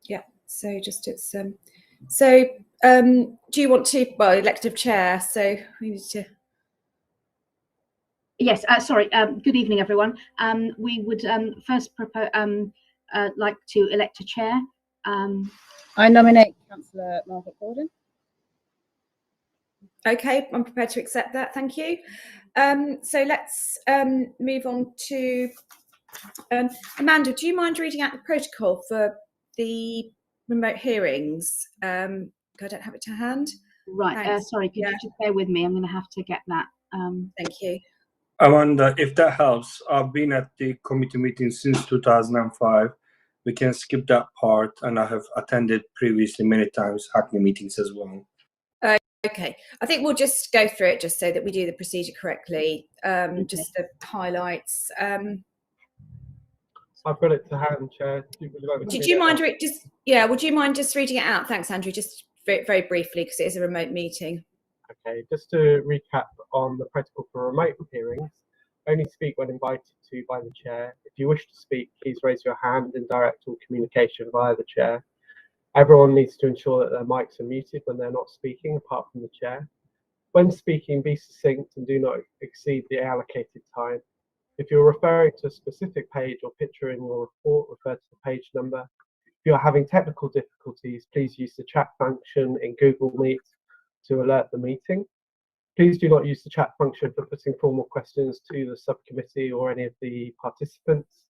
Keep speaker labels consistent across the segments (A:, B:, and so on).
A: Yeah. So just it's do you want to elective chair? So we need to.
B: Yes. Sorry. Good evening, everyone. We would first propose like to elect a chair.
C: I nominate Councillor Margaret Gordon.
A: Okay, I'm prepared to accept that. Thank you. So let's move on to Amanda. Do you mind reading out the protocol for the remote hearings? I don't have it to hand.
B: Right. Sorry. Could you just bear with me? I'm going to have to get that.
A: Thank you.
D: Amanda, if that helps, I've been at the committee meeting since 2005. We can skip that part, and I have attended previously many times Hackney meetings as well.
A: Okay, I think we'll just go through it just so that we do the procedure correctly. Okay. Just the highlights.
E: I've got it to hand, Chair.
A: Would you mind just reading it out? Thanks, Andrew. Just very, very briefly, because it is a remote meeting.
E: Okay, just to recap on the protocol for remote hearings, only speak when invited to by the Chair. If you wish to speak, please raise your hand and direct all communication via the Chair. Everyone needs to ensure that their mics are muted when they're not speaking, apart from the Chair. When speaking, be succinct and do not exceed the allocated time. If you're referring to a specific page or picture in your report, refer to the page number. If you're having technical difficulties, please use the chat function in Google Meet to alert the meeting. Please do not use the chat function for putting formal questions to the subcommittee or any of the participants.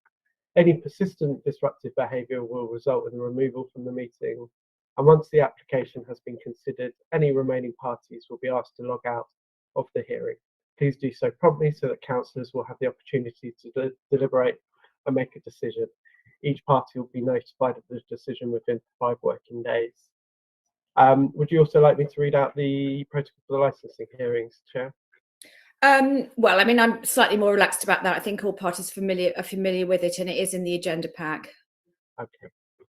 E: Any persistent disruptive behaviour will result in the removal from the meeting. And once the application has been considered, any remaining parties will be asked to log out of the hearing. Please do so promptly so that councillors will have the opportunity to deliberate and make a decision. Each party will be notified of the decision within 5 working days. Would you also like me to read out the protocol for the licensing hearings, Chair?
A: Well, I mean, I'm slightly more relaxed about that. I think all parties are familiar with it, and it is in the agenda pack.
E: Okay.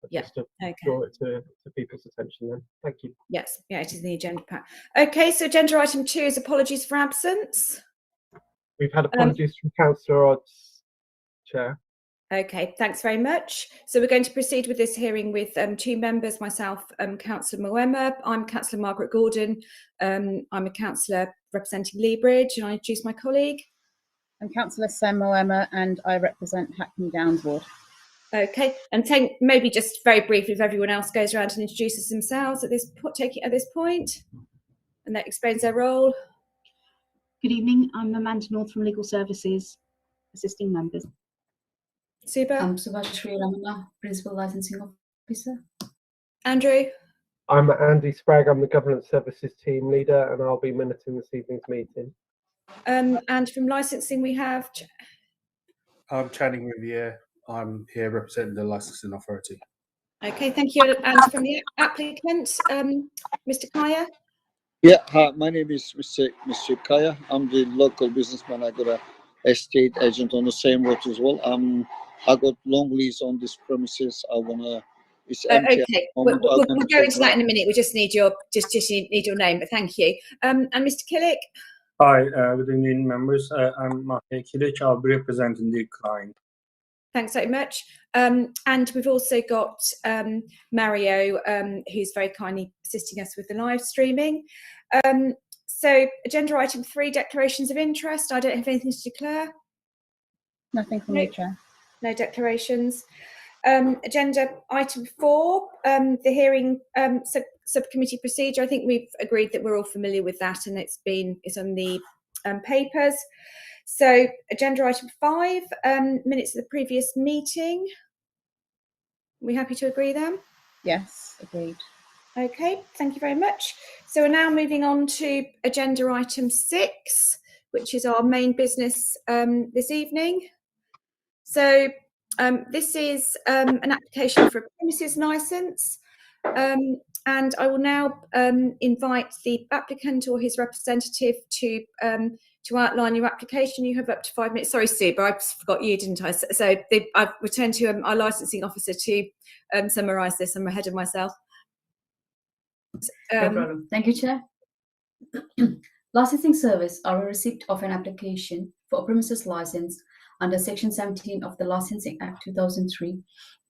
A: Yeah.
E: Just to draw it to people's attention then. Thank you.
A: Yes. Yeah, it is in the agenda pack. Okay, so agenda item 2 is apologies for absence.
E: We've had apologies from Councillor Odds, Chair.
A: Okay, thanks very much. So we're going to proceed with this hearing with 2 members, myself, Councillor Moema. I'm Councillor Margaret Gordon. I'm a councillor representing Leabridge, and I introduce my colleague.
C: I'm Councillor Sam Moema, and I represent Hackney Downs Ward.
A: Okay, and maybe just very briefly, if everyone else goes around and introduces themselves at this point, and that explains their role.
B: Good evening. I'm Amanda North from Legal Services, assisting members.
A: Super.
F: I'm Subhashri Ramana, Principal Licensing Officer.
A: Andrew.
E: I'm Andy Spragg. I'm the Governance Services Team Leader, and I'll be minuting this evening's meeting.
A: And from licensing, we have.
G: I'm Channing Riviere. I'm here representing the Licensing Authority.
A: Okay, thank you. And from the applicant, Mr. Kaya.
H: Yeah, hi, my name is Mr. Kaya. I'm the local businessman. I got a estate agent on the same road as well. I got long lease on this premises. It's empty.
A: Okay, we'll go into that in a minute. We just need your need your name, but thank you. And Mr. Killick.
D: Hi, good evening, members. I'm Martin Killick. I'll be representing the client.
A: Thanks so much. And we've also got Mario, who's very kindly assisting us with the live streaming. So agenda item 3, declarations of interest. I don't have anything to declare.
C: Nothing from you, Chair.
A: No declarations. Agenda item 4, the hearing subcommittee procedure. I think we've agreed that we're all familiar with that, and it's on the papers. So agenda item 5, minutes of the previous meeting. Are we happy to agree then?
C: Yes, agreed.
A: Okay, thank you very much. So we're now moving on to agenda item 6, which is our main business this evening. So this is an application for a premises licence. And I will now invite the applicant or his representative to outline your application. You have up to 5 minutes. Sorry, Sue, but I forgot you, didn't I? So I've returned to our licensing officer to summarise this. I'm ahead of myself.
F: No problem. Thank you, Chair. Licensing service are a receipt of an application for a premises license under Section 17 of the Licensing Act 2003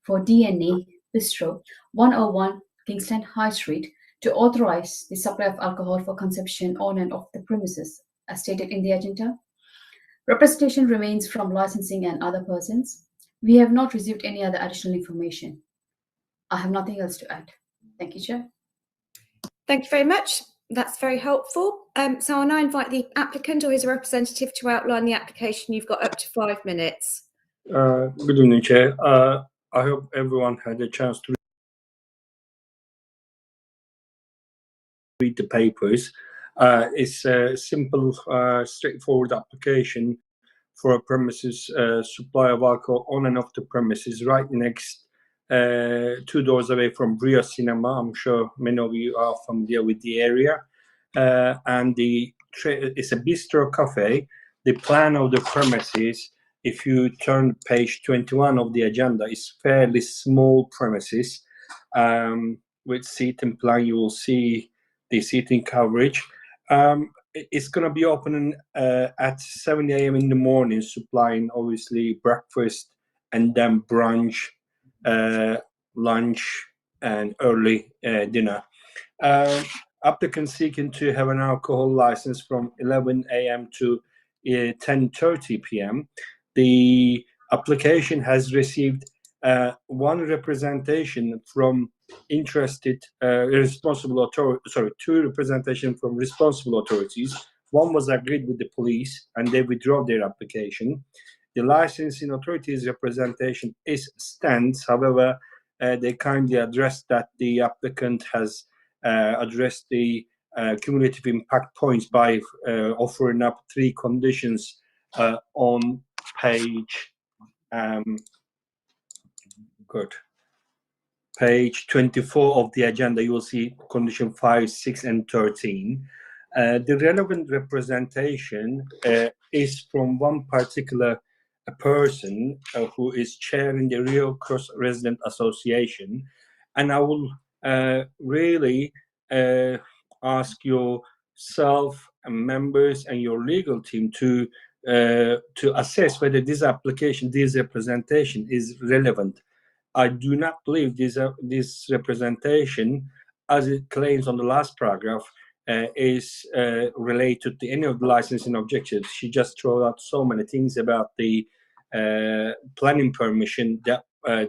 F: for DNA, Bistro, 101 Kingsland High Street, to authorize the supply of alcohol for consumption on and off the premises, as stated in the agenda. Representation remains from licensing and other persons. We have not received any other additional information. I have nothing else to add. Thank you, Chair.
A: Thank you very much. That's very helpful. So I'll now invite the applicant or his representative to outline the application. You've got up to 5 minutes.
D: Good evening, Chair. I hope everyone had a chance to read the papers. It's a simple, straightforward application for a premises supply of alcohol on and off the premises, right next 2 doors away from Brio Cinema. I'm sure many of you are familiar with the area. And it's a bistro cafe. The plan of the premises, if you turn page 21 of the agenda, is fairly small premises. With seating plan, you will see the seating coverage. It's going to be opening at 7 a.m. in the morning, supplying obviously breakfast and then brunch, lunch, and early dinner. Applicants seeking to have an alcohol license from 11 a.m. to 10:30 p.m. The application has received one representation from interested responsible authority. Sorry, 2 representation from responsible authorities. One was agreed with the police, and they withdraw their application. The licensing authority's representation stands. However, they kindly addressed that the applicant has addressed the cumulative impact points by offering up 3 conditions on page page 24 of the agenda. You will see condition 5, 6, and 13. The relevant representation is from one particular person who is chairing the Rio Cross Resident Association, and I will really ask yourself and members and your legal team to assess whether this application, this representation is relevant. I do not believe this representation, as it claims on the last paragraph, is related to any of the licensing objectives. She just threw out so many things about the planning permission, that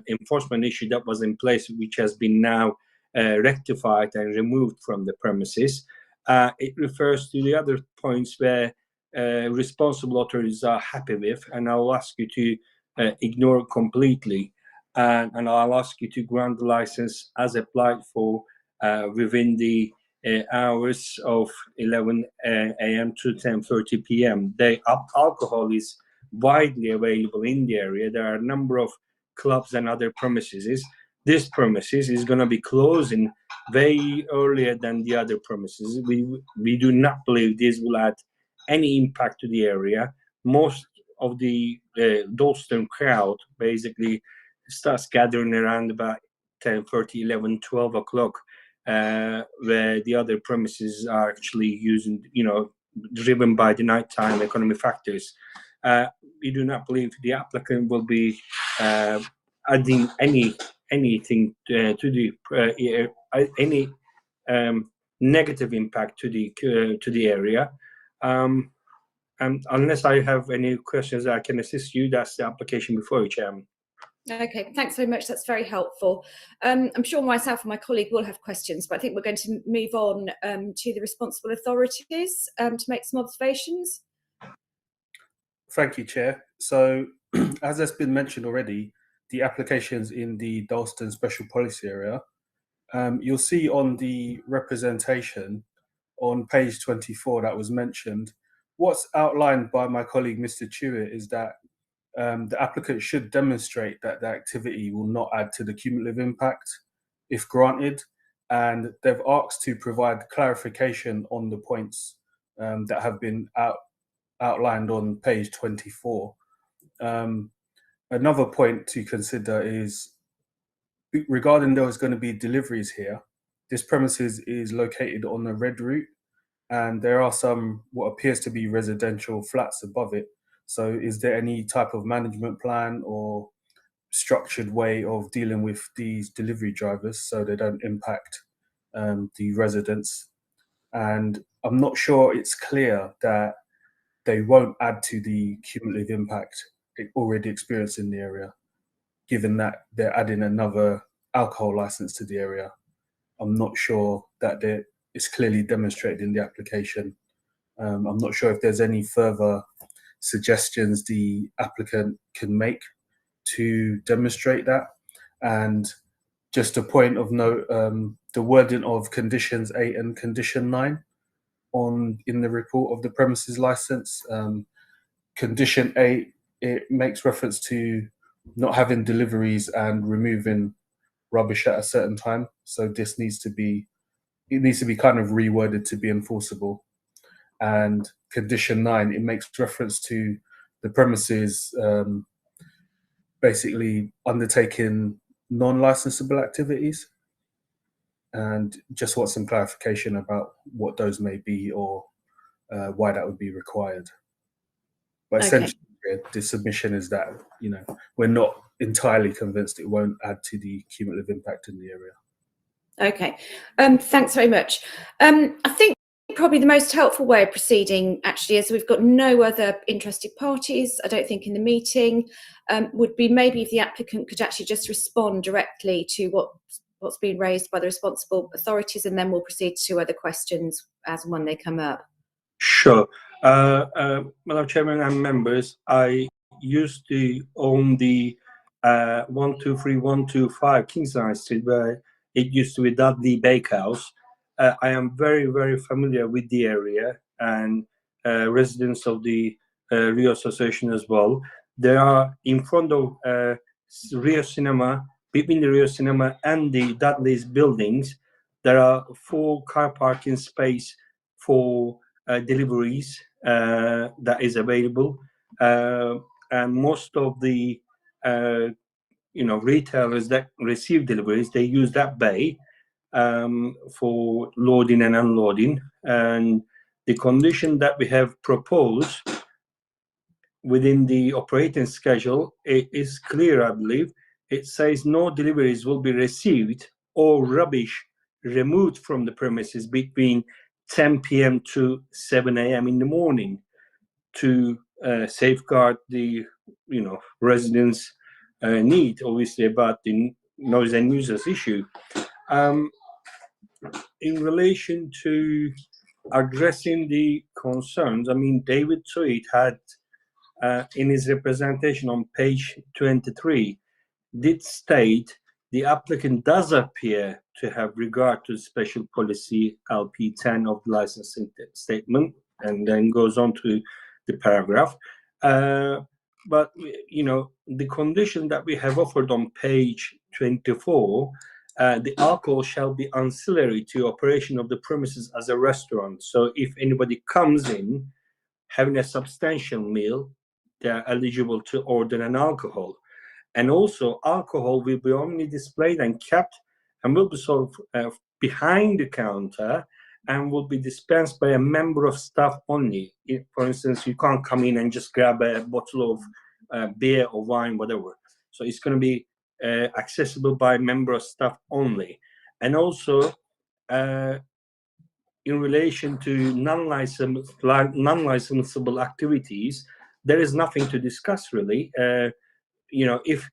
D: enforcement issue that was in place, which has been now rectified and removed from the premises. It refers to the other points where responsible authorities are happy with, and I'll ask you to ignore it completely. And I'll ask you to grant the license as applied for within the hours of 11 a.m. to 10:30 p.m. The alcohol is widely available in the area. There are a number of clubs and other premises. This premises is going to be closing way earlier than the other premises. We do not believe this will add any impact to the area. Most of the Dalston crowd basically starts gathering around about 10:30, 11, 12 o'clock, where the other premises are actually using, driven by the nighttime economy factors. We do not believe the applicant will be adding anything to the any negative impact to the area. Unless I have any questions I can assist you, that's the application before you, Chairman.
A: Okay, thanks very much. That's very helpful. I'm sure myself and my colleague will have questions, but I think we're going to move on to the responsible authorities to make some observations.
G: Thank you, Chair. So, as has been mentioned already, the applications in the Dalston Special Policy area, you'll see on the representation on page 24 that was mentioned, what's outlined by my colleague, Mr. Chewett, is that the applicant should demonstrate that the activity will not add to the cumulative impact if granted, and they've asked to provide clarification on the points that have been outlined on page 24. Another point to consider is regarding those going to be deliveries here, this premises is located on the red route, and there are some what appears to be residential flats above it. So is there any type of management plan or structured way of dealing with these delivery drivers so they don't impact the residents. And I'm not sure it's clear that they won't add to the cumulative impact already experienced in the area, given that they're adding another alcohol license to the area. I'm not sure that it's clearly demonstrated in the application. I'm not sure if there's any further suggestions the applicant can make to demonstrate that. And just a point of note, the wording of conditions 8 and condition 9 in the report of the premises license. Condition 8, it makes reference to not having deliveries and removing rubbish at a certain time. So this needs to be kind of reworded to be enforceable. And condition 9, it makes reference to the premises basically undertaking non-licensable activities, and just want some clarification about what those may be or why that would be required. But essentially, the submission is that, you know, we're not entirely convinced it won't add to the cumulative impact in the area.
A: Okay, thanks very much. I think probably the most helpful way of proceeding, actually, as we've got no other interested parties, I don't think, in the meeting, would be maybe if the applicant could actually just respond directly to what's been raised by the responsible authorities, and then we'll proceed to other questions as and when they come up.
D: Sure. Madam Chairman and members, I used to own the 123-125 Kingston Street, where it used to be Dudley Bakehouse. I am very, very familiar with the area and residents of the Rio Association as well. There are in front of Rio Cinema, between the Rio Cinema and the Dudley's buildings, there are 4 car parking space for deliveries that is available, and most of the retailers that receive deliveries, they use that bay for loading and unloading. And the condition that we have proposed within the operating schedule, it is clear, I believe. It says no deliveries will be received or rubbish removed from the premises between 10 p.m. to 7 a.m. in the morning, to safeguard the residents' need, obviously, about the noise and nuisance issue. In relation to addressing the concerns, I mean, David Tweed had in his representation on page 23 did state the applicant does appear to have regard to the special policy LP10 of the licensing statement, and then goes on to the paragraph. But, the condition that we have offered on page 24, the alcohol shall be ancillary to operation of the premises as a restaurant. So if anybody comes in having a substantial meal, they're eligible to order an alcohol. And also, alcohol will be only displayed and kept and will be sort of behind the counter and will be dispensed by a member of staff only. For instance, you can't come in and just grab a bottle of beer or wine, whatever. So it's going to be accessible by member of staff only. And also, in relation to non-licensable activities, there is nothing to discuss, really. If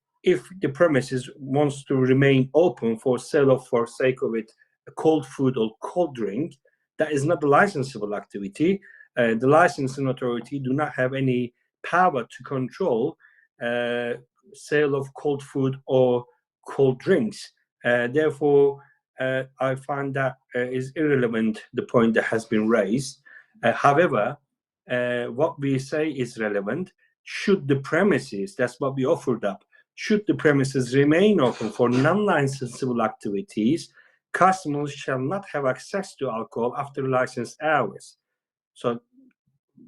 D: the premises wants to remain open for sale of, for sake of it, a cold food or cold drink, that is not a licensable activity. The licensing authority do not have any power to control sale of cold food or cold drinks. Therefore, I find that is irrelevant, the point that has been raised. However, what we say is relevant. Should the premises, that's what we offered up, should the premises remain open for non-licensable activities, customers shall not have access to alcohol after licensed hours. So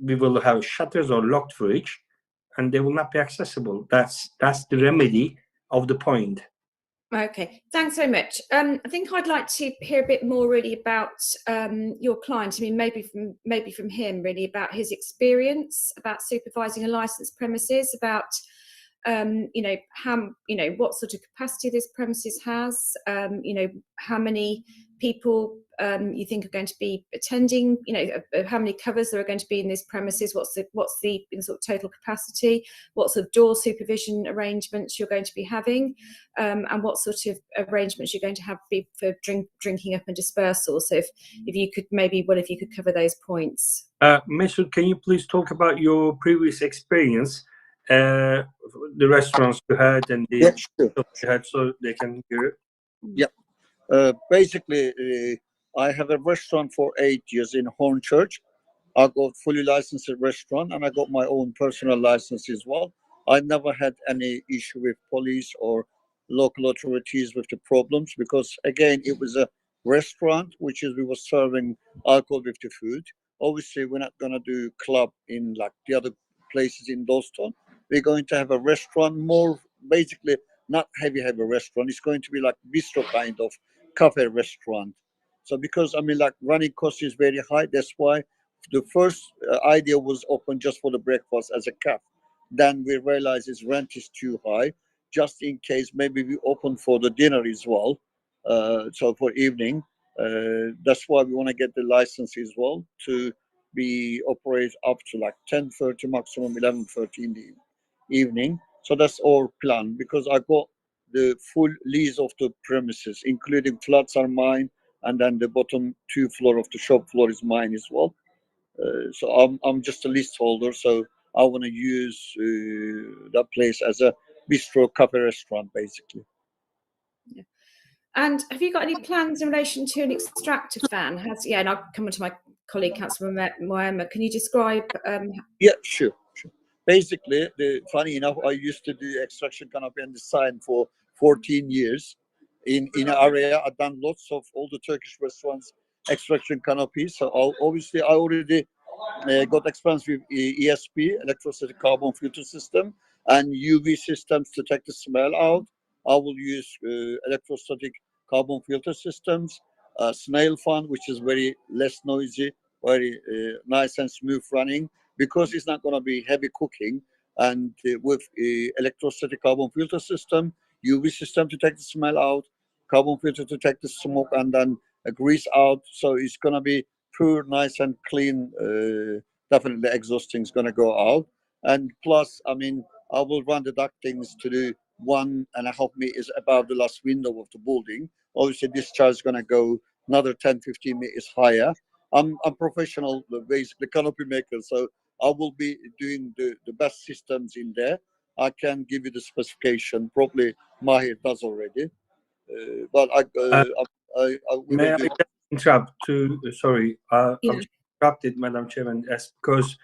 D: we will have shutters or locked fridge, and they will not be accessible. That's the remedy of the point.
A: Okay, thanks very much. I think I'd like to hear a bit more really about your client. I mean, maybe from him, really, about his experience about supervising a licensed premises, about you know, how, you know, what sort of capacity this premises has, you know, how many people you think are going to be attending, you know, how many covers there are going to be in this premises, what's the sort of total capacity, what sort of door supervision arrangements you're going to be having, and what sort of arrangements you're going to have for drinking up and dispersal. So if you could maybe, well, if you could cover those points.
D: Mesut, can you please talk about your previous experience, the restaurants you had and the
H: Yeah, sure.
D: you had, so they can hear it?
H: Yeah. Basically, I have a restaurant for 8 years in Hornchurch. I got fully licensed restaurant and I got my own personal license as well. I never had any issue with police or local authorities with the problems because again it was a restaurant which is we were serving alcohol with the food. Obviously we're not gonna do club in like the other places in Dalston. We're going to have a restaurant more basically not heavy restaurant. It's going to be like bistro kind of cafe restaurant. So because I mean like running cost is very high, that's why the first idea was open just for the breakfast as a cafe. Then we realized its rent is too high. Just in case, maybe we open for the dinner as well. So for evening, that's why we want to get the license as well to be operate up to like 10:30 maximum 11:30 in the evening. So that's our plan because I got the full lease of the premises, including flats are mine, and then the bottom 2 floor of the shop floor is mine as well. So I'm just a leaseholder, so I want to use that place as a bistro cafe restaurant, basically.
A: Yeah. And have you got any plans in relation to an extractor fan? And I'll come on to my colleague, Councillor Moema. Can you describe?
H: Yeah, sure. Basically, funny enough, I used to do extraction canopy and design for 14 years in an area. I've done lots of all the Turkish restaurants extraction canopies. So obviously, I already got experience with ESP, electrostatic carbon filter system, and UV systems to take the smell out. I will use electrostatic carbon filter systems, snail fan, which is very less noisy, very nice and smooth running, because it's not going to be heavy cooking. And with electrostatic carbon filter system, UV system to take the smell out, carbon filter to take the smoke and then grease out. So it's going to be pure, nice and clean. Definitely exhausting is going to go out. And plus, I mean, I will run the ductings to the 1.5 meters above the last window of the building. Obviously, discharge is going to go another 10-15 meters higher. I'm professional, basically canopy maker, so I will be doing the best systems in there. I can give you the specification. Probably Mahir does already, but we
D: May
H: will
D: I
H: do.
D: just interrupt to, sorry,
A: Yeah.
D: I've interrupted, Madam Chairman, because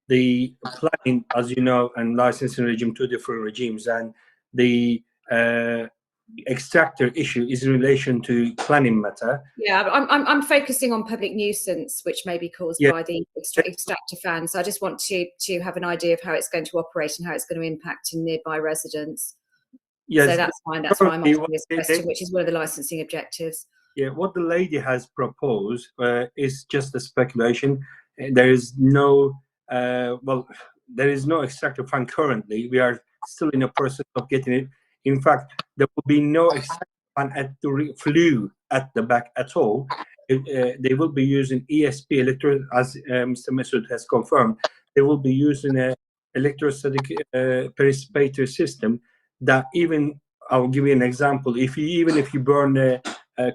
D: the planning, as you know, and licensing regime, 2 different regimes, and the extractor issue is in relation to planning matter.
A: Yeah, I'm focusing on public nuisance, which may be caused by the extractor fan. So I just want to have an idea of how it's going to operate and how it's going to impact in nearby residents.
D: Yes,
A: so that's fine. That's why I'm asking this question, which is one of the licensing objectives.
D: Yeah, what the lady has proposed is just a speculation. There is no, there is no extractor fan currently. We are still in the process of getting it. In fact, there will be no extractor fan at the flue at the back at all. They will be using ESP, as Mr. Mesut has confirmed. They will be using a electrostatic precipitator system that even, I'll give you an example. Even if you burn a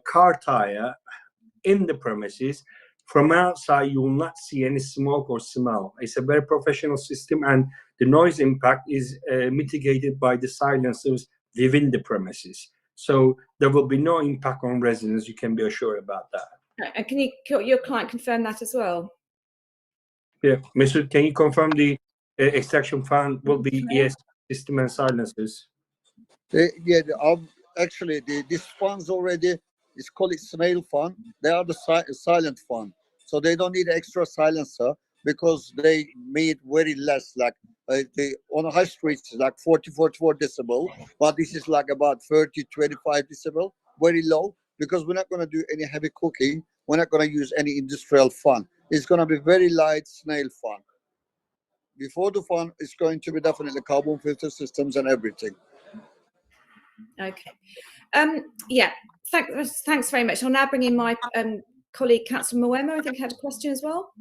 D: car tire in the premises, from outside you will not see any smoke or smell. It's a very professional system, and the noise impact is mitigated by the silencers within the premises. So there will be no impact on residents. You can be assured about that.
A: And can your client confirm that as well?
D: Yeah, Mr. Can you confirm the extraction fan will be ES system and silencers?
H: Actually, this funds already is called snail fund. They are the silent fund, so they don't need extra silencer because they made very less. Like they on a high street it's like 44 decibel, but this is like about 30-25 decibel, very low. Because we're not going to do any heavy cooking, we're not going to use any industrial fun. It's going to be very light snail fun. before the fund, it's going to be definitely carbon filter systems and everything.
A: Okay. Yeah. Thanks very much. I'll now bring in my colleague, Councillor Moema. I think had a question as well.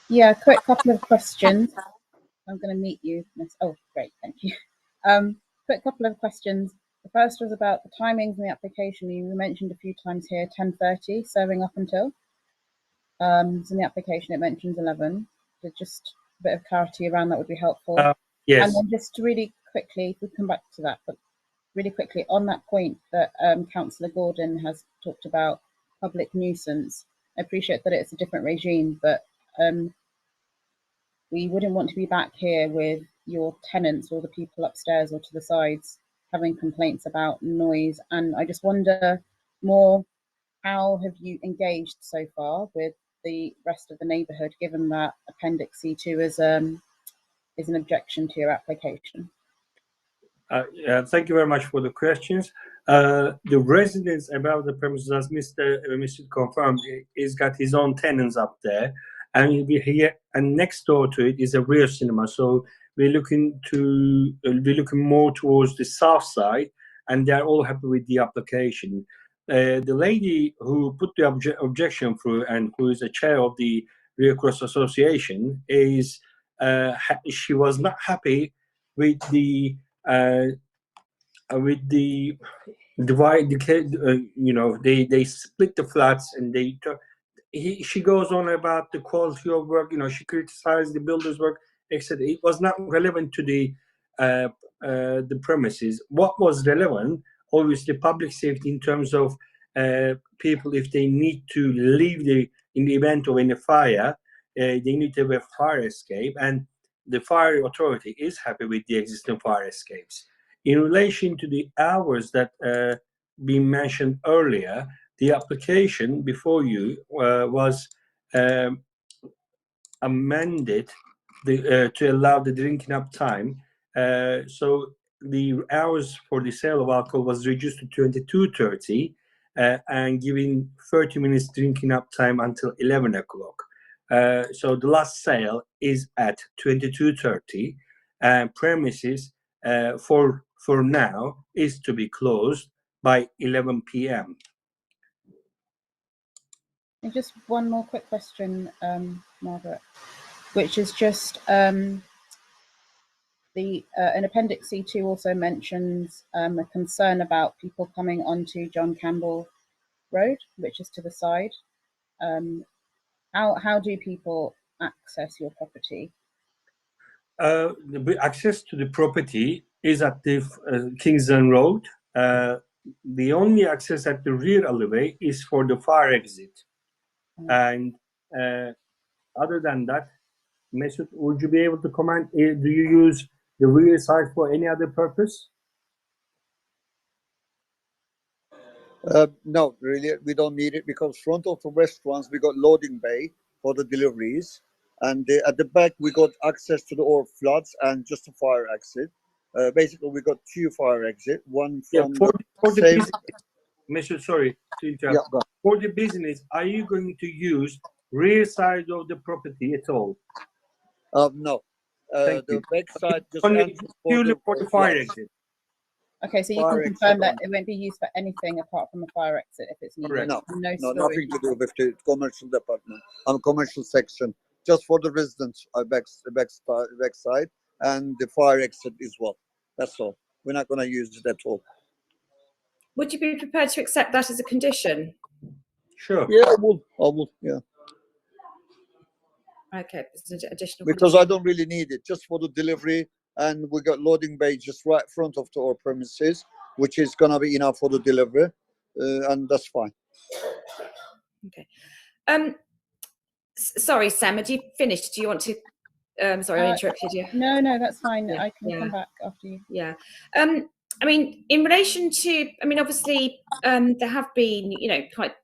C: Yeah, quick couple of questions. I'm going to meet you. Oh, great, thank you. Quick couple of questions. The first was about the timings in the application. You mentioned a few times here 10:30, serving up until. So in the application it mentions 11. So just a bit of clarity around that would be helpful.
D: Yes.
C: And then just really quickly, if we come back to that, but really quickly on that point that Councillor Gordon has talked about public nuisance. I appreciate that it's a different regime, but we wouldn't want to be back here with your tenants or the people upstairs or to the sides having complaints about noise. And I just wonder more, how have you engaged so far with the rest of the neighbourhood, given that Appendix C2 is an objection to your application?
D: Thank you very much for the questions. The residents about the premises, as Mr. confirmed, he's got his own tenants up there, and we here and next door to it is a real cinema. So we're looking more towards the south side, and they're all happy with the application. The lady who put the objection through and who is the chair of the Real Cross Association is she was not happy with the divide, they split the flats, and she goes on about the quality of work. She criticized the builder's work, etc. It was not relevant to the premises. What was relevant, obviously, public safety in terms of people, if they need to leave in the event of any fire, they need to have a fire escape, and the fire authority is happy with the existing fire escapes. In relation to the hours that been mentioned earlier, the application before you was amended to allow the drinking up time. So the hours for the sale of alcohol was reduced to 22:30 and giving 30 minutes drinking up time until 11 o'clock. So the last sale is at 22:30, and premises for now is to be closed by 11 p.m.
C: And just one more quick question, Margaret, which is just an Appendix C2 also mentions a concern about people coming onto John Campbell Road, which is to the side. How do people access your property?
D: The access to the property is at the Kingston Road. The only access at the rear alleyway is for the fire exit. And other than that, Mesut, would you be able to comment? Do you use the rear side for any other purpose?
H: No, really, we don't need it, because front of the restaurants we got loading bay for the deliveries, and at the back we got access to the all floods and just a fire exit. Basically, we got two fire exit, one from
D: for the
H: same.
D: business, Mesut, sorry to interrupt.
H: Yeah,
D: for the business, are you going to use rear side of the property at all?
H: No,
D: Thank
H: the
D: you.
H: back side just
D: Only purely for the fire
H: floods.
D: exit.
C: Okay, so you
H: Fire
C: can confirm that
H: exit
C: it won't be used for anything apart from a fire exit if it's needed.
D: Correct.
H: No,
C: No
H: no,
C: storage.
H: nothing to do with the commercial department. Commercial section, just for the residents, back side, and the fire exit as well. That's all. We're not going to use it at all.
A: Would you be prepared to accept that as a condition?
D: Sure.
H: Yeah, I will. Yeah,
A: Okay, it's an additional
H: because
A: condition.
H: I don't really need it, just for the delivery, and we got loading bay just right front of our premises, which is going to be enough for the delivery, and that's fine.
A: Okay. Sorry, Sam, had you finished? Do you want to? Sorry, I interrupted you.
C: No, that's fine.
A: Yeah,
C: I can come back after you.
A: Yeah. I mean, in relation to, obviously, there have been, quite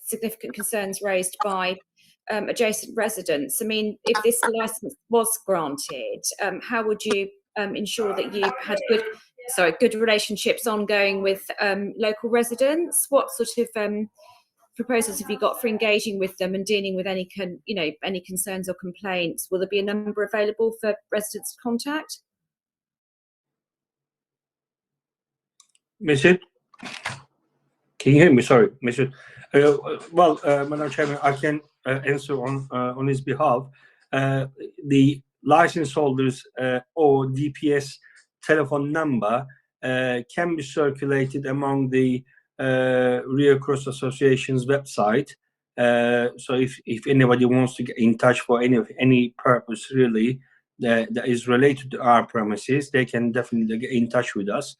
A: significant concerns raised by adjacent residents. I mean, if this license was granted, how would you ensure that you had good relationships ongoing with local residents? What sort of proposals have you got for engaging with them and dealing with any any concerns or complaints? Will there be a number available for residents to contact?
D: Mr. Can you hear me? Sorry, Mr. Well, Madam Chairman, I can answer on his behalf. The license holders or DPS telephone number can be circulated among the Rear Cross Association's website. So if anybody wants to get in touch for any purpose really that is related to our premises, they can definitely get in touch with us.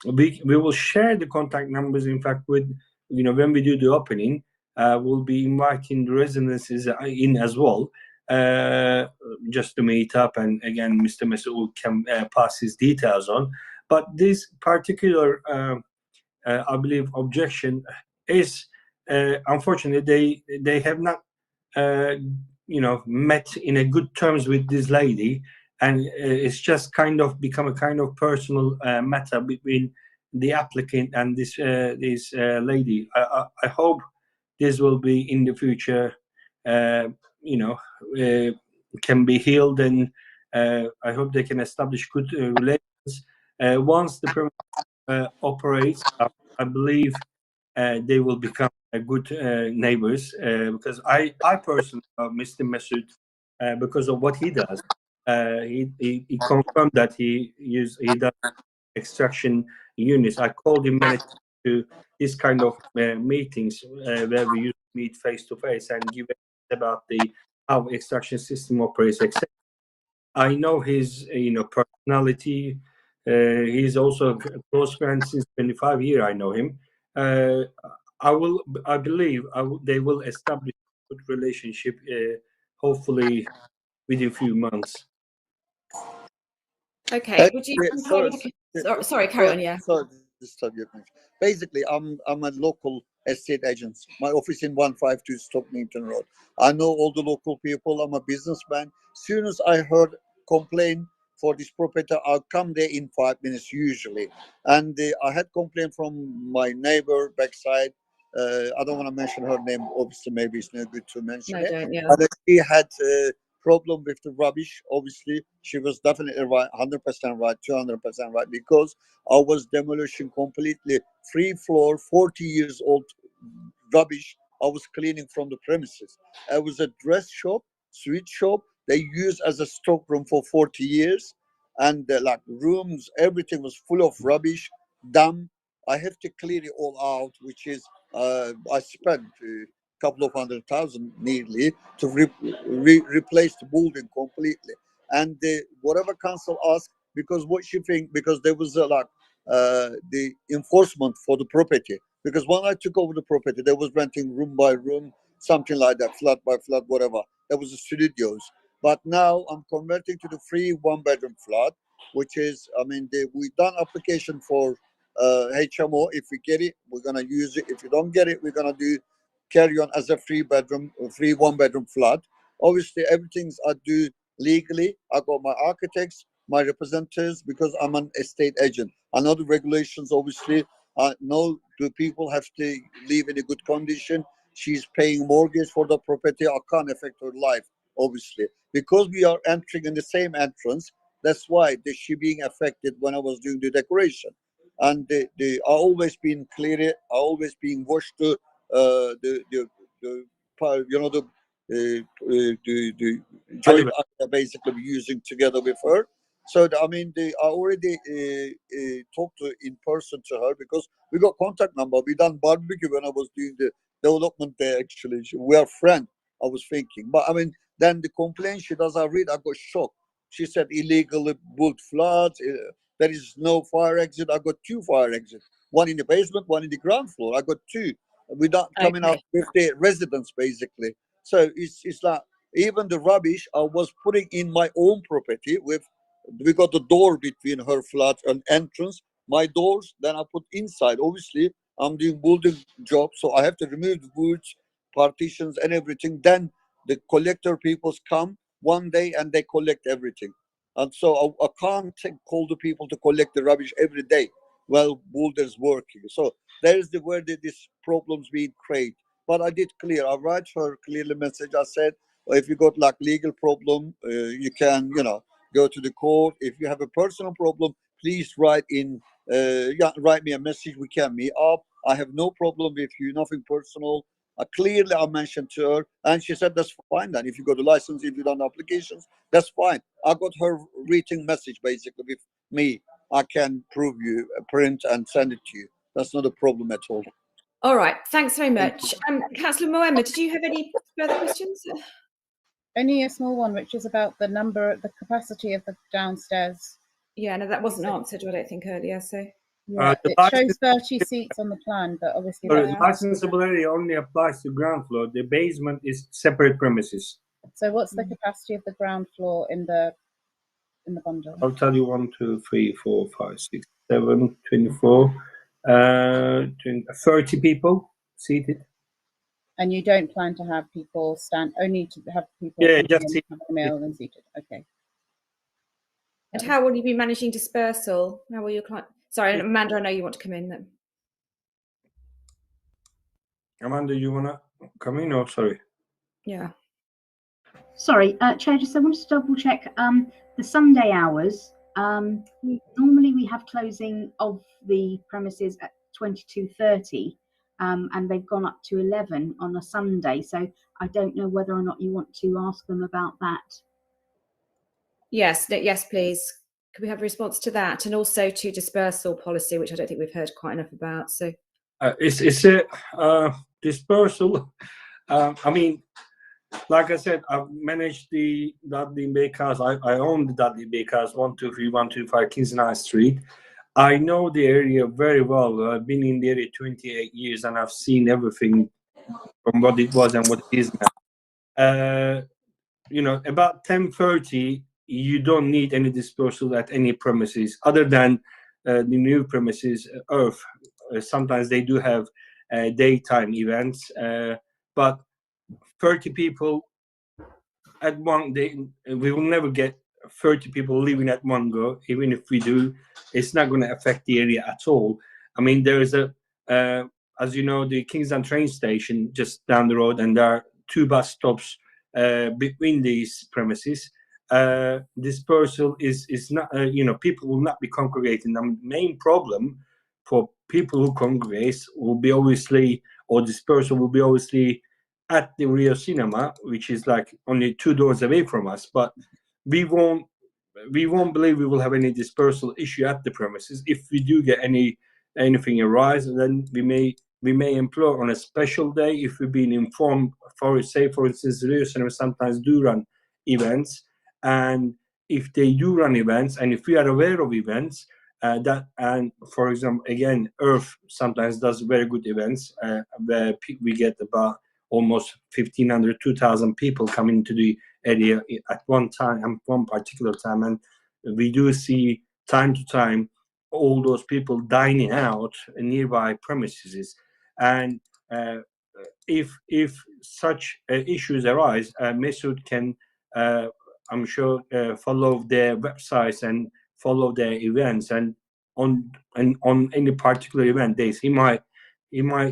D: We will share the contact numbers. In fact, with when we do the opening, we'll be inviting the residences in as well, just to meet up. And again, Mr. Masood can pass his details on. But this particular, I believe, objection is unfortunately they have not, met in a good terms with this lady. And it's just kind of become a kind of personal matter between the applicant and this lady. I hope this will be in the future, can be healed, and I hope they can establish good relations. Once the permit operates, I believe they will become good neighbors, because I personally love Mr. Masood because of what he does. He confirmed that he does extraction units. I called him many times to this kind of meetings where we used to meet face to face and give about how extraction system operates, etc. I know his personality. He's also a close friend since 25 years. I know him. I believe they will establish a good relationship, hopefully within a few months.
A: Okay. Would you sorry, carry on, yeah.
H: Sorry, basically, I'm a local estate agent. My office in 152 Stocknington Road. I know all the local people. I'm a businessman. Soon as I heard complaint for this property, I'll come there in 5 minutes usually. And I had complaint from my neighbor backside. I don't want to mention her name. Obviously, maybe it's not good to mention it.
A: Don't, yeah.
H: And she had problem with the rubbish. Obviously, she was definitely right, 100% right, 200% right, because I was demolishing completely free floor, 40 years old rubbish. I was cleaning from the premises. It was a dress shop, sweet shop. They used as a stock room for 40 years, and like rooms, everything was full of rubbish, dump. I have to clear it all out, which is I spent couple of 100,000 nearly to replace the building completely. And whatever council asked, because what she think, because there was the enforcement for the property. Because when I took over the property, they was renting room by room, something like that, flat by flat, whatever. There was the studios. But now I'm converting to the free 1-bedroom flat, which is, we done application for HMO. If we get it, we're gonna use it. If you don't get it, we're gonna carry on as a free 1-bedroom flat. Obviously, everything's I do legally. I got my architects, my representatives, because I'm an estate agent. I know the regulations. Obviously, I know the people have to live in a good condition. She's paying mortgage for the property. I can't affect her life, obviously, because we are entering in the same entrance. That's why she being affected when I was doing the decoration. And I always been clear. I always been washed the joint I basically using together with her. So I already talked in person to her, because we got contact number. We done barbecue when I was doing the development there. Actually, we are friends. I was thinking, but then the complaint she does, I read, I got shocked. She said illegally built floods. There is no fire exit. I got 2 fire exits, one in the basement, one in the ground floor. I got 2 without coming out with the residents, basically. So it's like, even the rubbish I was putting in my own property. We got the door between her flat and entrance, my doors, then I put inside. Obviously, I'm doing building job, so I have to remove the woods, partitions and everything. Then the collector people come one day and they collect everything. And so I can't call the people to collect the rubbish every day. well, boulders working. So there is where these problems being created. But I did clear. I write her clearly message. I said, if you got like legal problem, you can, go to the court. If you have a personal problem, please write me a message. We can meet up. I have no problem with you. Nothing personal. Clearly, I mentioned to her, and she said, that's fine then. If you got the license, if you done applications, that's fine. I got her written message basically with me. I can prove you, print and send it to you. That's not a problem at all.
A: All right, thanks very much. Councillor Mohammed, did you have any further questions?
C: Only a small one, which is about the capacity of the downstairs.
A: Yeah, no, that wasn't answered, I don't think, earlier. So
C: Yeah,
D: The
C: it shows 30 seats on the plan, but obviously
D: the
C: that's
D: licensable area only applies to ground floor. The basement is separate premises.
C: so. What's the capacity of the ground floor in the bundle?
D: I'll tell you 1, 2, 3, 4, 5, 6, 7, 24, 30 people seated.
C: And you don't plan to have people only to have people
D: Yeah,
C: come
D: just
C: in,
D: seated.
C: have a meal and seated. Okay.
A: and how will you be managing dispersal? How will your client? Sorry, Amanda, I know you want to come in then.
D: Amanda, you wanna come in or sorry?
A: Yeah.
B: Sorry, Chair, just I wanted to double check the Sunday hours. Normally we have closing of the premises at 22:30, and they've gone up to 11 on a Sunday. So I don't know whether or not you want to ask them about that.
A: Yes, please. Could we have a response to that, and also to dispersal policy, which I don't think we've heard quite enough about. So
D: It's a dispersal. I mean, like I said, I've managed the Dudley Bakers. I own the Dudley Bakers 123, 125 Kingston High Street. I know the area very well. I've been in the area 28 years, and I've seen everything from what it was and what it is now. About 10:30, you don't need any dispersal at any premises other than the new premises, Earth. Sometimes they do have daytime events, but 30 people at one day, we will never get 30 people living at one go. Even if we do, it's not going to affect the area at all. I mean, there is as you know, the Kingston train station just down the road, and there are 2 bus stops between these premises. Dispersal is not, people will not be congregating. The main problem for people who congregate will be obviously, or dispersal will be obviously at the Rio Cinema, which is like only 2 doors away from us. But we won't believe we will have any dispersal issue at the premises. If we do get anything arise, then we may employ on a special day if we've been informed. For instance, Rio Cinema sometimes do run events, and if they do run events, and if we are aware of events, and for example, again, Earth sometimes does very good events where we get about almost 1,500, 2,000 people coming to the area at one particular time, and we do see time to time all those people dining out in nearby premises. And if such issues arise, Masood can, I'm sure, follow their websites and follow their events, and on any particular event days, he might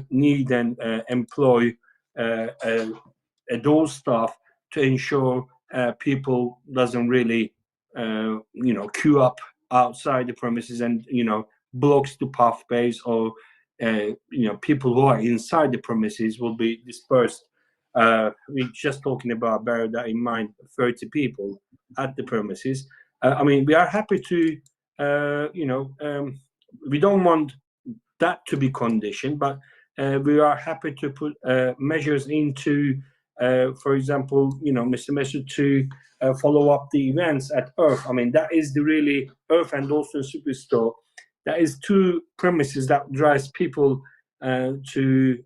D: need and employ a door staff to ensure people doesn't really queue up outside the premises and blocks the pathways, or people who are inside the premises will be dispersed. We're just talking about, bear that in mind, 30 people at the premises. I mean, we are happy to we don't want that to be conditioned, but we are happy to put measures into, for example, Mr. Mesut, to follow up the events at Earth. I mean, that is the really Earth and Dalston Superstore. That is 2 premises that drives people to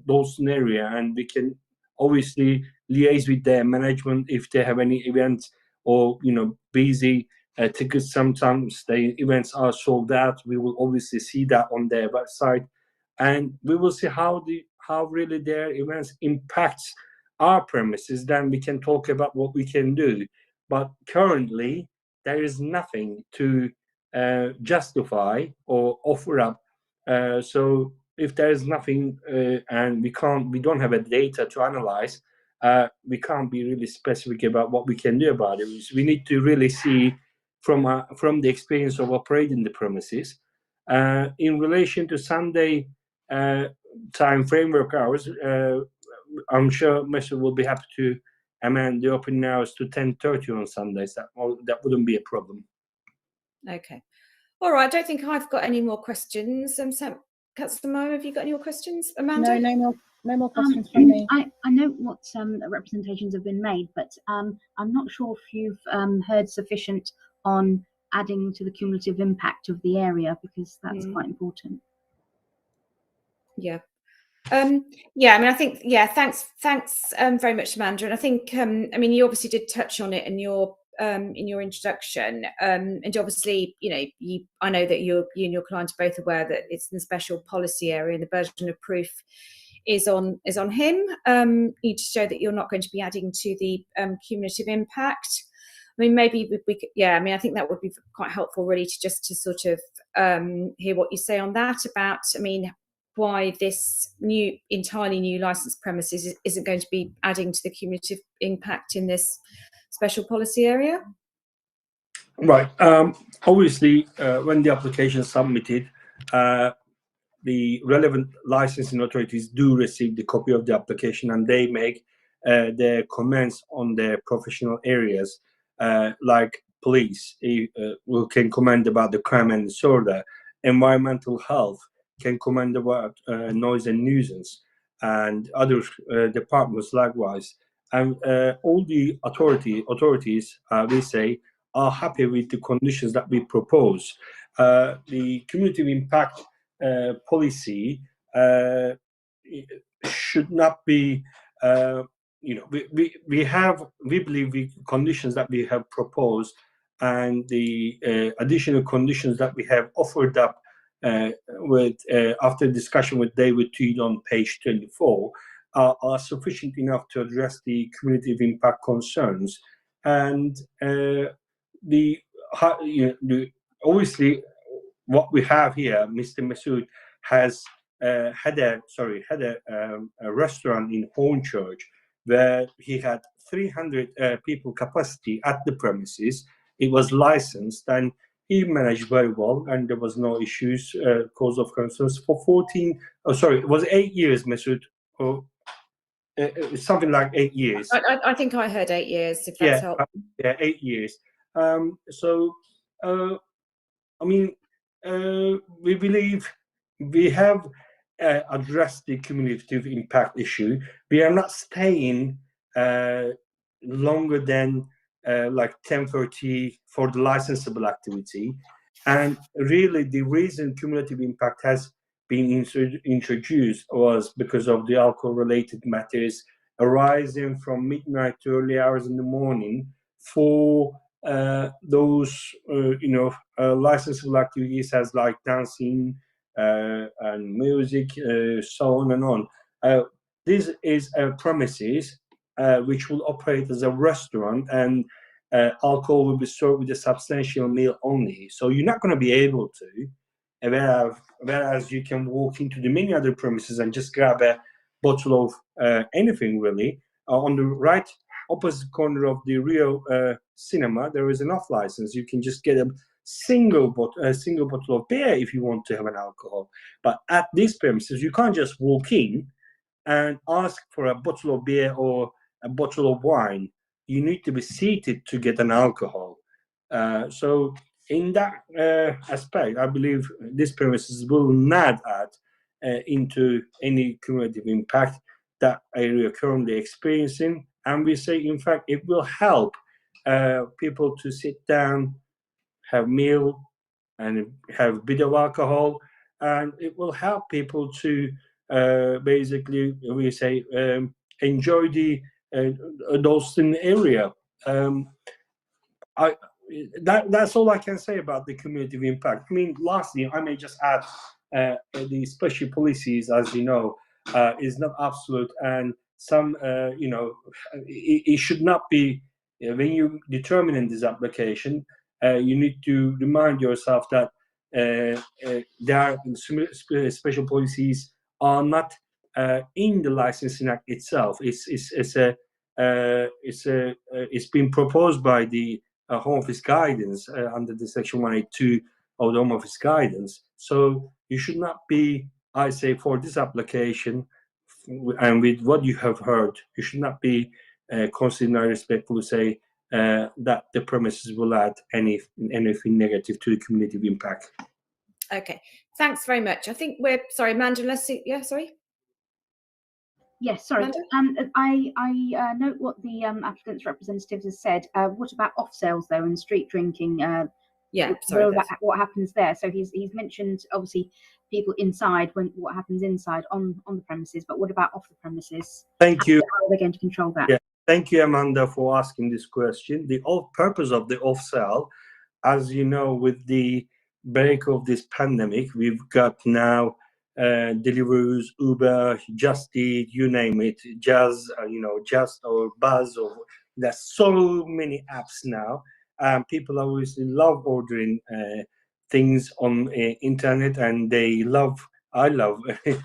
D: Dalston area, and we can obviously liaise with their management if they have any events or busy tickets. Sometimes the events are sold out. We will obviously see that on their website, and we will see how really their events impacts our premises. Then we can talk about what we can do. But currently, there is nothing to justify or offer up. So if there is nothing and we don't have a data to analyze, we can't be really specific about what we can do about it. We need to really see from the experience of operating the premises. In relation to Sunday time framework hours, I'm sure Mr. will be happy to amend the opening hours to 10:30 on Sundays. That wouldn't be a problem.
A: Okay. All right. I don't think I've got any more questions. Councillor Mo, have you got any more questions? Amanda?
C: No more questions from me.
B: I know what representations have been made, but I'm not sure if you've heard sufficient on adding to the cumulative impact of the area, because that's quite important.
A: Yeah. Yeah, I mean, I think, yeah, thanks very much, Amanda. And I think, I mean, you obviously did touch on it in your introduction, and obviously, you know, I know that you and your client are both aware that it's in the special policy area, and the burden of proof is on him. You need to show that you're not going to be adding to the cumulative impact. I mean, maybe we could, yeah, I mean, I think that would be quite helpful, really, to sort of hear what you say on that about, I mean, why this entirely new licensed premises isn't going to be adding to the cumulative impact in this special policy area.
D: Right. Obviously, when the application is submitted, the relevant licensing authorities do receive the copy of the application, and they make their comments on their professional areas, like police, who can comment about the crime and disorder, environmental health can comment about noise and nuisance, and other departments likewise. And all the authorities, we say, are happy with the conditions that we propose. The cumulative impact policy should not be, you know, we believe the conditions that we have proposed and the additional conditions that we have offered up with after discussion with David Tweed on page 24 are sufficient enough to address the cumulative impact concerns. And obviously what we have here, Mr. Masood has had a restaurant in Hornchurch where he had 300 people capacity at the premises. It was licensed and he managed very well, and there was no issues, cause of concerns for 8 years, Masood, or something like 8 years.
A: I think I heard 8 years, if that's helpful.
D: Yeah, 8 years. I mean, we believe we have addressed the cumulative impact issue. We are not staying longer than like 10:30 for the licensable activity. And really, the reason cumulative impact has been introduced was because of the alcohol-related matters arising from midnight to early hours in the morning for those licensable activities as like dancing and music, so on and on. This is a premises which will operate as a restaurant, and alcohol will be served with a substantial meal only. So you're not going to be able to, whereas you can walk into the many other premises and just grab a bottle of anything really. On the right opposite corner of the Rio cinema, there is an off-license. You can just get a single bottle of beer if you want to have an alcohol. But at these premises, you can't just walk in and ask for a bottle of beer or a bottle of wine. You need to be seated to get an alcohol. So in that aspect, I believe these premises will not add into any cumulative impact that area currently experiencing. And we say, in fact, it will help people to sit down, have meal, and have a bit of alcohol, and it will help people to basically, we say, enjoy the Dalston area. That's all I can say about the cumulative impact. I mean, lastly, I may just add the special policies, as you know, is not absolute, and some, it should not be, when you determine in this application, you need to remind yourself that there are special policies are not in the licensing act itself. It's been proposed by the Home Office guidance under the Section 182 of the Home Office guidance. So you should not be, I say, for this application, and with what you have heard, you should not be considering respectful to say that the premises will add anything negative to the community impact.
A: Okay, thanks very much. I think we're sorry, Amanda. Let's see. Yeah, sorry.
B: Yes, sorry.
A: Amanda?
B: I note what the applicant's representative has said. What about off sales though and street drinking?
A: Yeah, sorry.
B: What happens there? So he's mentioned obviously people inside, what happens inside on the premises, but what about off the premises?
D: Thank you.
B: How are they going to control that?
D: Yeah, thank you, Amanda, for asking this question. The purpose of the off sale, as you know, with the break of this pandemic, we've got now Deliveroo, Uber, Just Eat, you name it, Jazz, Just or Buzz, or there's so many apps now. People obviously love ordering things on internet, and I love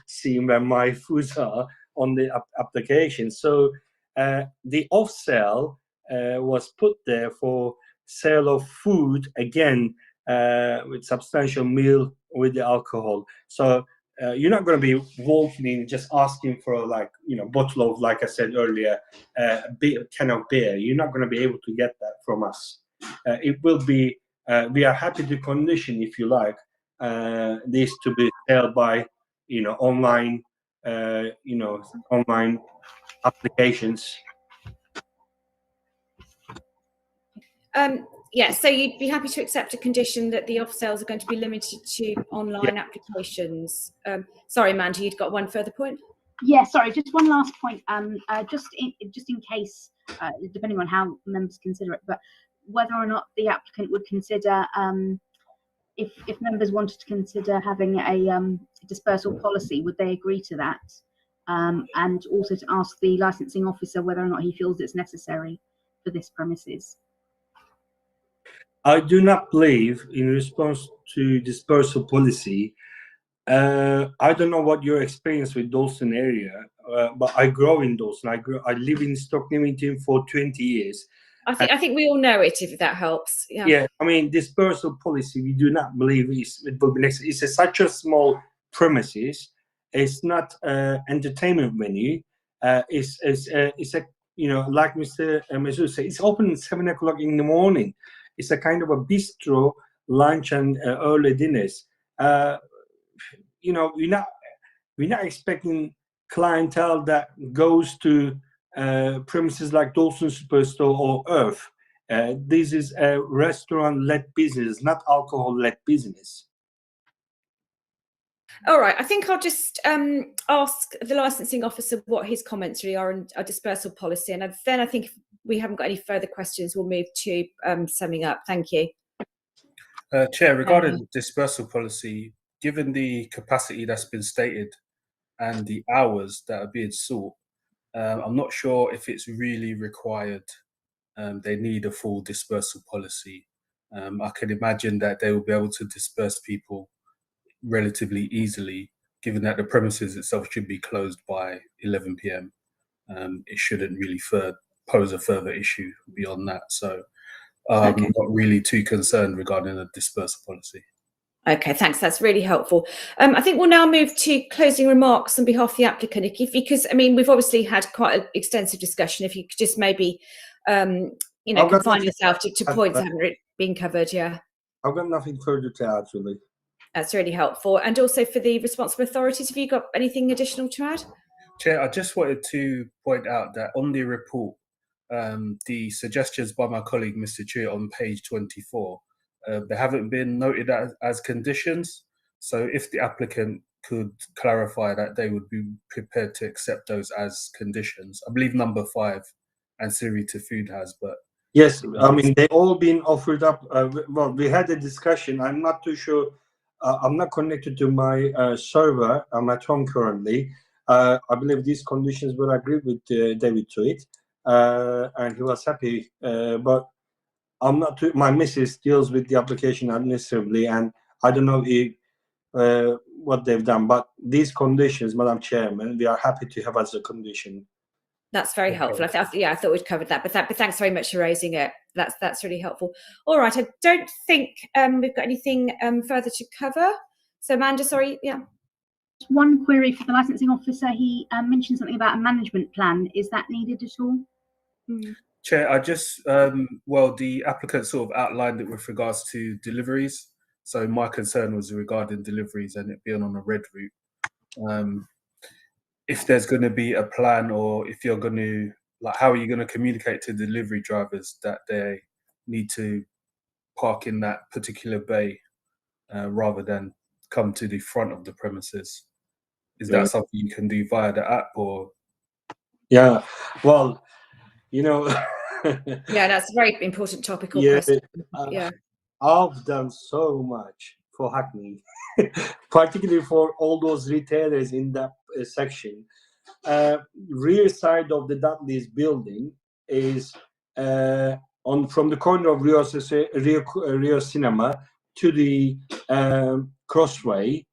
D: seeing where my foods are on the application. So the off sale was put there for sale of food, again with substantial meal with the alcohol. So you're not going to be walking in just asking for bottle of, like I said earlier, can of beer. You're not going to be able to get that from us. It will be, we are happy to condition, if you like, this to be sold by, online, online applications.
A: Yeah, so you'd be happy to accept a condition that the off sales are going to be limited to online applications. Sorry, Amanda, you'd got one further point?
B: Yeah, sorry, just one last point. Just in case, depending on how members consider it, but whether or not the applicant would consider, if members wanted to consider having a dispersal policy, would they agree to that? And also to ask the licensing officer whether or not he feels it's necessary for this premises.
D: I do not believe, in response to dispersal policy, I don't know what your experience with Dalston area, but I grew in Dalston. I live in Stoke Newington for 20 years.
A: I think we all know it, if that helps.
D: Yeah, I mean, dispersal policy, we do not believe it will be next. It's such a small premises. It's not entertainment venue. It's a like Mr. Mesut said, it's open at 7 o'clock in the morning. It's a kind of a bistro, lunch and early dinners. We're not expecting clientele that goes to premises like Dalston Superstore or Earth. This is a restaurant-led business, not alcohol-led business.
A: All right, I think I'll just ask the licensing officer what his comments really are on a dispersal policy, and then I think if we haven't got any further questions, we'll move to summing up. Thank you.
G: Chair, regarding dispersal policy, given the capacity that's been stated and the hours that are being sought, I'm not sure if it's really required. They need a full dispersal policy. I can imagine that they will be able to disperse people relatively easily, given that the premises itself should be closed by 11 p.m. It shouldn't really pose a further issue beyond that. So I'm not really too concerned regarding the dispersal policy.
A: Okay, thanks. That's really helpful. I think we'll now move to closing remarks on behalf of the applicant. Because I mean, we've obviously had quite an extensive discussion. If you could just maybe, confine yourself to points that haven't been covered. Yeah.
D: I've got nothing further to add, really.
A: That's really helpful. And also for the responsible authorities, have you got anything additional to add? Chair,
G: I just wanted to point out that on the report, the suggestions by my colleague, Mr. Chair, on page 24, they haven't been noted as conditions. So if the applicant could clarify that they would be prepared to accept those as conditions. I believe number 5, ancillary to food has, but...
D: Yes, I mean, they've all been offered up. Well, we had a discussion. I'm not too sure. I'm not connected to my server. I'm at home currently. I believe these conditions were agreed with David to it, and he was happy. But I'm not too, my missus deals with the application administratively, and I don't know if what they've done, but these conditions, Madam Chairman, we are happy to have as a condition.
A: That's very helpful. I thought we'd covered that, but thanks very much for raising it. That's really helpful. All right, I don't think we've got anything further to cover. So Amanda, sorry, yeah.
B: One query for the licensing officer. He mentioned something about a management plan. Is that needed at all?
G: Chair, I just, well, the applicant sort of outlined it with regards to deliveries. So my concern was regarding deliveries and it being on a red route. If there's going to be a plan, or if you're going to, like, how are you going to communicate to delivery drivers that they need to park in that particular bay rather than come to the front of the premises? Is that something you can do via the app, or?
D: Yeah, well, you know.
A: Yeah, that's a very important topical
D: Yeah,
A: question. Yeah.
D: I've done so much for Hackney, particularly for all those retailers in that section. Rear side of the Dudley's building is from the corner of Rio Cinema to the Crossway.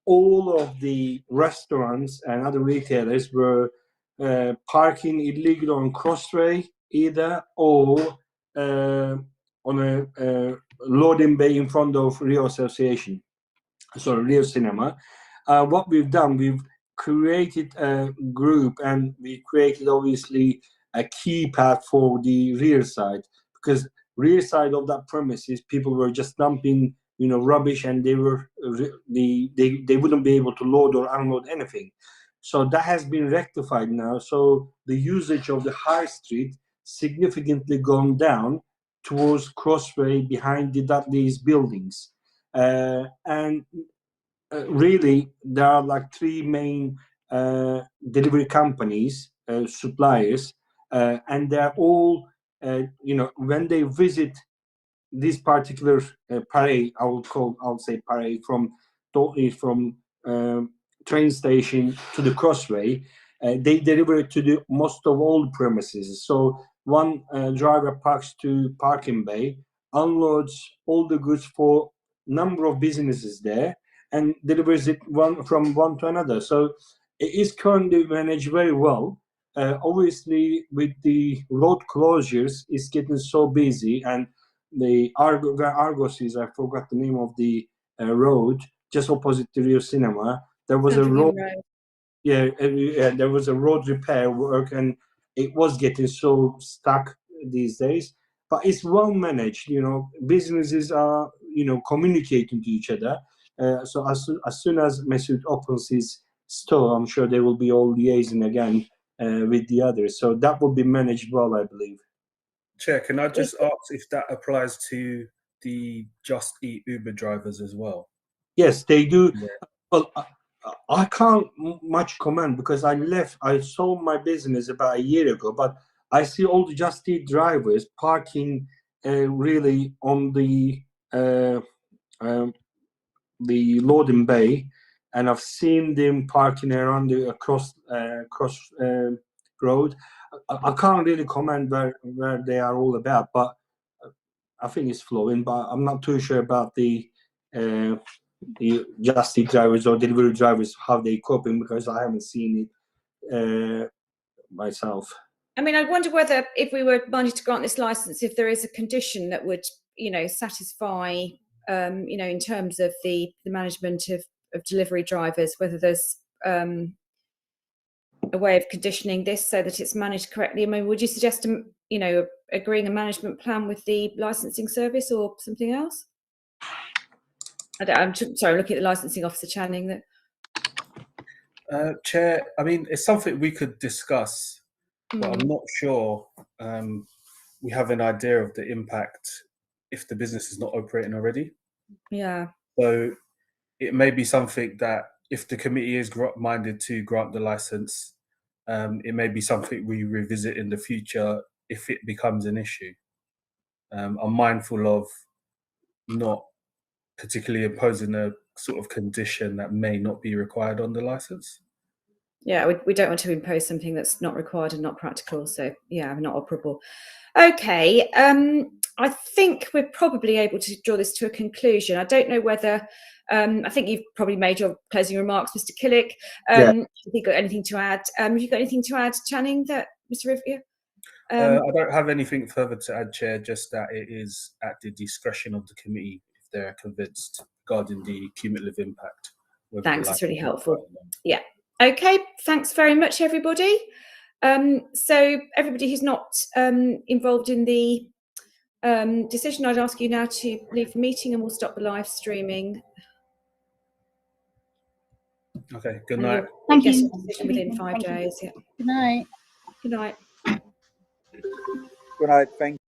D: All of the restaurants and other retailers were parking illegally on Crossway either, or on a loading bay in front of Rio Association, sorry, Rio Cinema. What we've done, we've created a group, and we created obviously a keypad for the rear side, because rear side of that premises, people were just dumping, you know, rubbish, and they wouldn't be able to load or unload anything. So that has been rectified now. So the usage of the high street significantly gone down towards Crossway behind the Dudley's buildings. And really, there are like three main delivery companies, suppliers, and they're all, you know, when they visit this particular parade, I'll say parade from train station to the Crossway, they deliver it to the most of all premises. So one driver parks to parking bay, unloads all the goods for number of businesses there, and delivers it from one to another. So it is currently managed very well. Obviously, with the road closures, it's getting so busy, and the where Argos is, I forgot the name of the road, just opposite the Rio Cinema. There was a road, there was a road repair work, and it was getting so stuck these days. But it's well managed. You know, businesses are, you know, communicating to each other. So as soon as Masood opens his store, I'm sure they will be all liaising again with the others. So that will be managed well, I believe.
G: Chair, can I just ask if that applies to the Just Eat Uber drivers as well?
D: Yes, they do.
G: Yeah.
D: Well, I can't much comment because I sold my business about a year ago, but I see all the Just Eat drivers parking really on the loading bay, and I've seen them parking around the cross road. I can't really comment where they are all about, but I think it's flowing. But I'm not too sure about the Just Eat drivers or delivery drivers, how they coping, because I haven't seen it myself.
A: I mean, I wonder whether, if we were minded to grant this license, if there is a condition that would, you know, satisfy, you know, in terms of the management of delivery drivers, whether there's a way of conditioning this so that it's managed correctly. I mean, would you suggest, you know, agreeing a management plan with the licensing service or something else? I'm sorry, looking at the licensing officer, Channing.
G: Chair, I mean, it's something we could discuss, but I'm not sure we have an idea of the impact if the business is not operating already.
A: Yeah.
G: So it may be something that, if the committee is minded to grant the license, it may be something we revisit in the future if it becomes an issue. I'm mindful of not particularly imposing a sort of condition that may not be required on the license.
A: Yeah, we don't want to impose something that's not required and not practical. So yeah, not operable. Okay. I think we're probably able to draw this to a conclusion. I don't know whether, I think you've probably made your closing remarks, Mr. Killick. Have you got anything to add? Have you got anything to add, Channing, that Mr. Rivia?
G: I don't have anything further to add, Chair, just that it is at the discretion of the committee if they're convinced regarding the cumulative impact.
A: Thanks, it's really helpful. Yeah. Okay, thanks very much, everybody. So everybody who's not involved in the decision, I'd ask you now to leave the meeting and we'll stop the live streaming.
G: Okay, good night.
B: Thank
A: Get
B: you.
A: a decision within 5 days. Yeah.
C: Good night.
A: Good night.
I: Good night. Thank